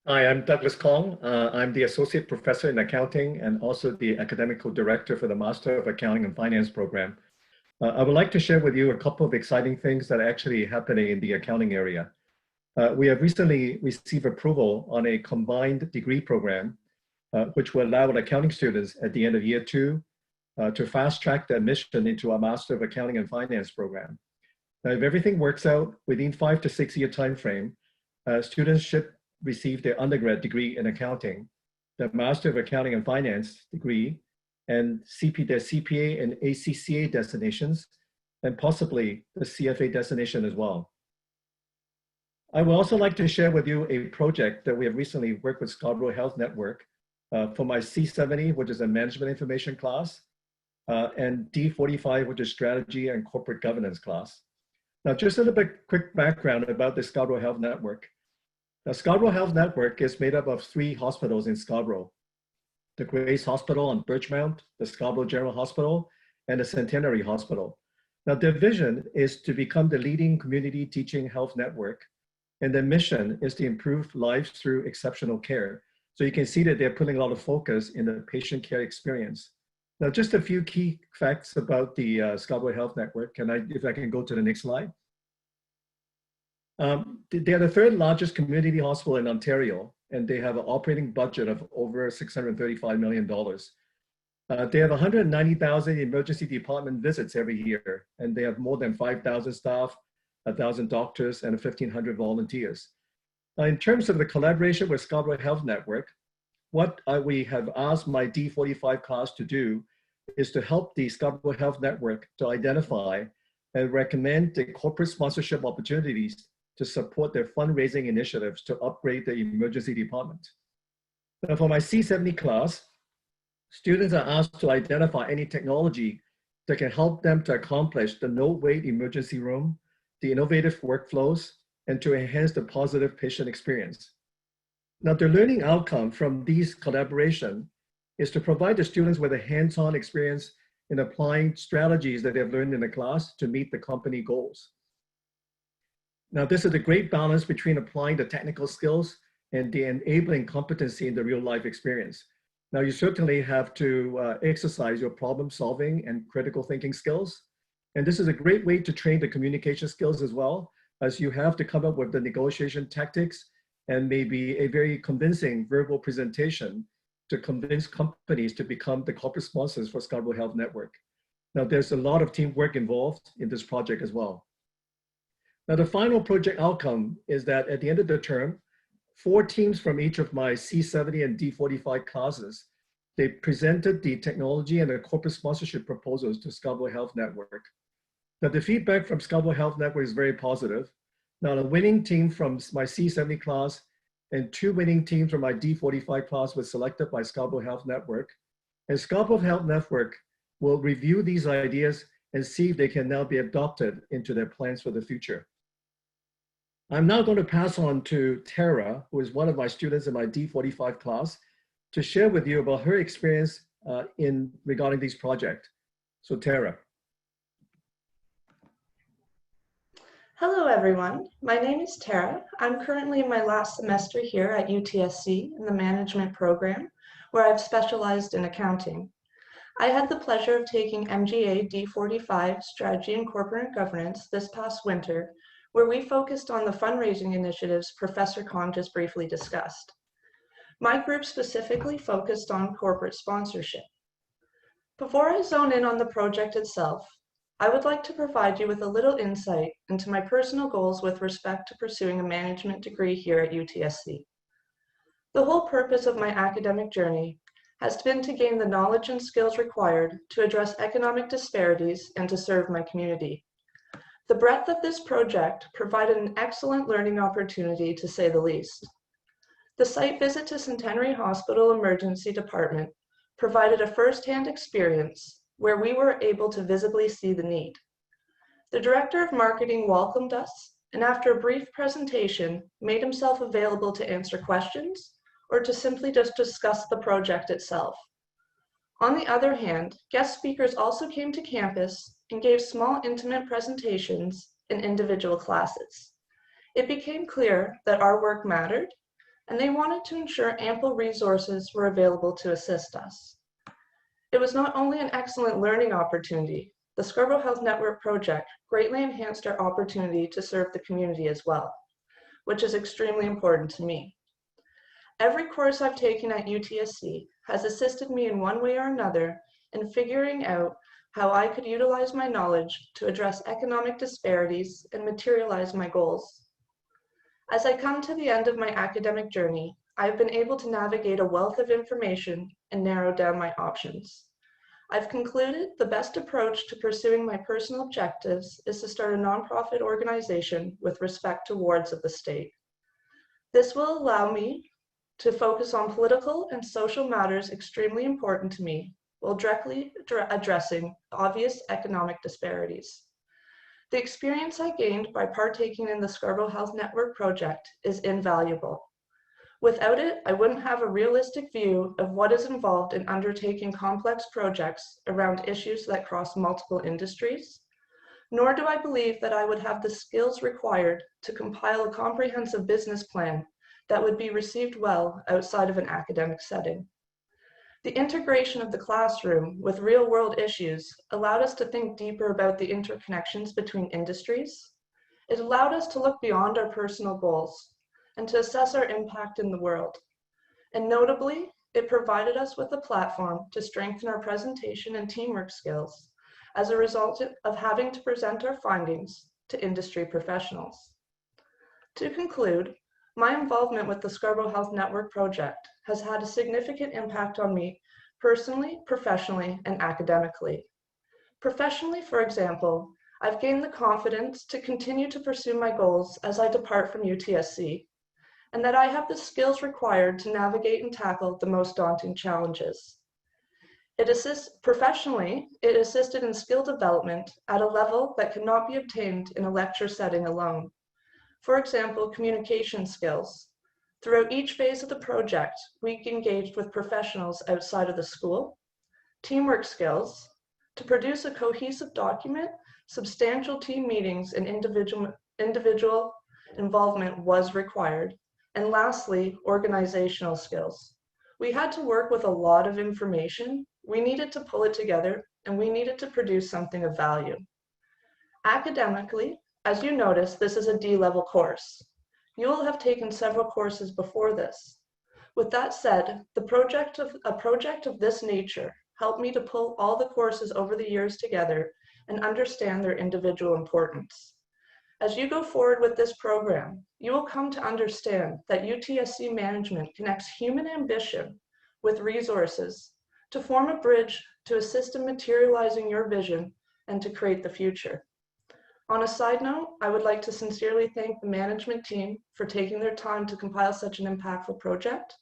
Hi, I'm Douglas Kong. I'm the Associate Professor in Accounting and also the Academic Co-Director for the Master of Accounting and Finance program. I would like to share with you a couple of exciting things that are actually happening in the accounting area. We have recently received approval on a combined degree program, which will allow accounting students at the end of year two to fast track their admission into our Master of Accounting and Finance program. Now, if everything works out within 5 to 6 year time frame, students should receive their undergrad degree in accounting, their Master of Accounting and Finance degree, and their CPA and ACCA designations, and possibly the CFA designation as well. I would also like to share with you a project that we have recently worked with Scarborough Health Network for my C70, which is a management information class, and D45, which is strategy and corporate governance class. Now, just a little bit quick background about the Scarborough Health Network. The Scarborough Health Network is made up of 3 hospitals in Scarborough: the Grace Hospital on Birchmount, the Scarborough General Hospital, and the Centenary Hospital. Now, their vision is to become the leading community teaching health network, and their mission is to improve lives through exceptional care. So you can see that they're putting a lot of focus in the patient care experience. Now, just a few key facts about the Scarborough Health Network. If I can go to the next slide. They are the 3rd largest community hospital in Ontario, and they have an operating budget of over $635 million. They have 190,000 emergency department visits every year, and they have more than 5,000 staff, 1,000 doctors, and 1,500 volunteers. In terms of the collaboration with Scarborough Health Network, what we have asked my D45 class to do is to help the Scarborough Health Network to identify and recommend the corporate sponsorship opportunities to support their fundraising initiatives to upgrade the emergency department. Now, for my C70 class, students are asked to identify any technology that can help them to accomplish the no-wait emergency room, the innovative workflows, and to enhance the positive patient experience. Now, the learning outcome from these collaboration is to provide the students with a hands-on experience in applying strategies that they've learned in the class to meet the company goals. Now, this is a great balance between applying the technical skills and the enabling competency in the real life experience. Now, you certainly have to exercise your problem solving and critical thinking skills. And this is a great way to train the communication skills as well, as you have to come up with the negotiation tactics and maybe a very convincing verbal presentation to convince companies to become the corporate sponsors for Scarborough Health Network. Now, there's a lot of teamwork involved in this project as well. Now, the final project outcome is that at the end of the term, 4 teams from each of my C70 and D45 classes, they presented the technology and the corporate sponsorship proposals to Scarborough Health Network. Now, the feedback from Scarborough Health Network is very positive. Now, the winning team from my C70 class and 2 winning teams from my D45 class was selected by Scarborough Health Network. And Scarborough Health Network will review these ideas and see if they can now be adopted into their plans for the future. I'm now going to pass on to Tara, who is one of my students in my D45 class, to share with you about her experience regarding these projects. So Tara. Hello, everyone. My name is Tara. I'm currently in my last semester here at UTSC in the management program, where I've specialized in accounting. I had the pleasure of taking MGA D45 Strategy and Corporate Governance this past winter, where we focused on the fundraising initiatives Professor Kong just briefly discussed. My group specifically focused on corporate sponsorship. Before I zone in on the project itself, I would like to provide you with a little insight into my personal goals with respect to pursuing a management degree here at UTSC. The whole purpose of my academic journey has been to gain the knowledge and skills required to address economic disparities and to serve my community. The breadth of this project provided an excellent learning opportunity, to say the least. The site visit to Centenary Hospital Emergency Department provided a first-hand experience where we were able to visibly see the need. The Director of Marketing welcomed us, and after a brief presentation, made himself available to answer questions or to simply just discuss the project itself. On the other hand, guest speakers also came to campus and gave small, intimate presentations in individual classes. It became clear that our work mattered and they wanted to ensure ample resources were available to assist us. It was not only an excellent learning opportunity, the Scarborough Health Network project greatly enhanced our opportunity to serve the community as well, which is extremely important to me. Every course I've taken at UTSC has assisted me in one way or another in figuring out how I could utilize my knowledge to address economic disparities and materialize my goals. As I come to the end of my academic journey, I have been able to navigate a wealth of information and narrow down my options. I've concluded the best approach to pursuing my personal objectives is to start a nonprofit organization with respect to wards of the state. This will allow me to focus on political and social matters extremely important to me while directly addressing obvious economic disparities. The experience I gained by partaking in the Scarborough Health Network project is invaluable. Without it, I wouldn't have a realistic view of what is involved in undertaking complex projects around issues that cross multiple industries, nor do I believe that I would have the skills required to compile a comprehensive business plan that would be received well outside of an academic setting. The integration of the classroom with real-world issues allowed us to think deeper about the interconnections between industries. It allowed us to look beyond our personal goals and to assess our impact in the world. And notably, it provided us with a platform to strengthen our presentation and teamwork skills as a result of having to present our findings to industry professionals. To conclude, my involvement with the Scarborough Health Network project has had a significant impact on me personally, professionally, and academically. Professionally, for example, I've gained the confidence to continue to pursue my goals as I depart from UTSC, and that I have the skills required to navigate and tackle the most daunting challenges. Professionally, it assisted in skill development at a level that cannot be obtained in a lecture setting alone. For example, communication skills. Throughout each phase of the project, we engaged with professionals outside of the school. Teamwork skills. To produce a cohesive document, substantial team meetings and individual involvement was required. And lastly, organizational skills. We had to work with a lot of information. We needed to pull it together, and we needed to produce something of value. Academically, as you notice, this is a D-level course. You will have taken several courses before this. With that said, a project of this nature helped me to pull all the courses over the years together and understand their individual importance. As you go forward with this program, you will come to understand that UTSC management connects human ambition with resources to form a bridge to assist in materializing your vision and to create the future. On a side note, I would like to sincerely thank the management team for taking their time to compile such an impactful project.